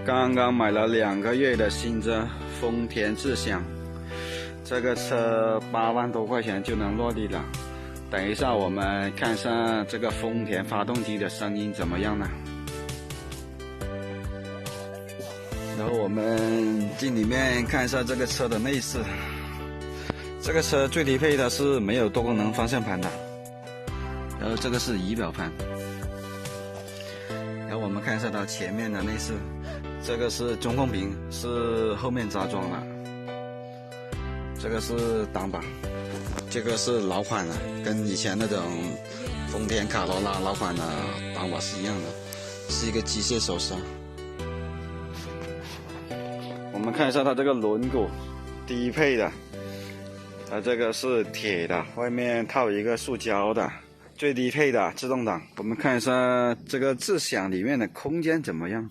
刚刚买了2个月的新车，丰田智享，这个车8万多块钱就能落地了。等一下我们看一下这个丰田发动机的声音怎么样呢？然后我们进里面看一下这个车的内饰。这个车最低配的是没有多功能方向盘的，然后这个是仪表盘。然后我们看一下它前面的内饰，这个是中控屏，是后面加装的，这个是挡把，这个是老款的，跟以前那种丰田卡罗拉老款的挡把是一样的，是一个机械手刹。我们看一下它这个轮毂，低配的，它这个是铁的，外面套一个塑胶的，最低配的自动挡。我们看一下这个智享里面的空间怎么样？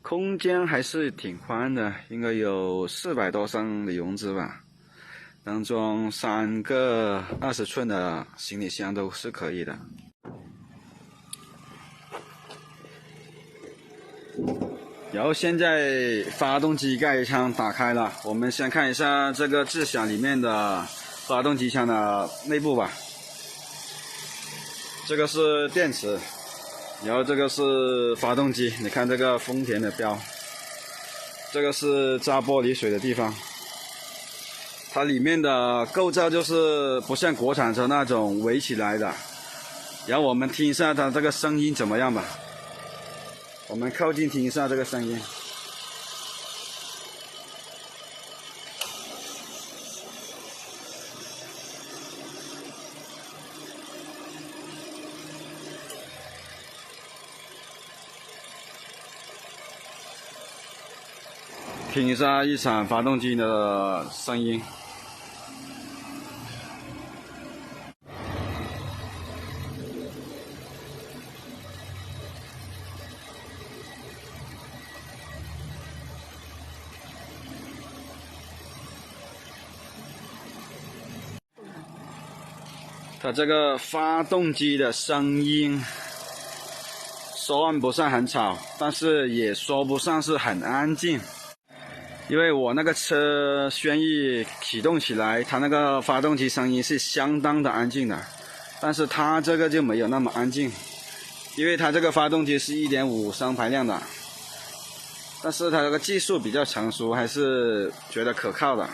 空间还是挺宽的，应该有400多升的容积吧，能装3个20寸的行李箱都是可以的。然后现在发动机盖舱打开了，我们先看一下这个智享里面的发动机舱的内部吧。这个是电池，然后这个是发动机，你看这个丰田的标，这个是扎玻璃水的地方。它里面的构造就是不像国产车那种围起来的。然后我们听一下它这个声音怎么样吧。我们靠近听一下这个声音。听一下日产发动机的声音。它这个发动机的声音说不上很吵，但是也说不上是很安静。因为我那个车轩逸启动起来，它那个发动机声音是相当的安静的，但是它这个就没有那么安静，因为它这个发动机是1.5升排量的，但是它这个技术比较成熟，还是觉得可靠的。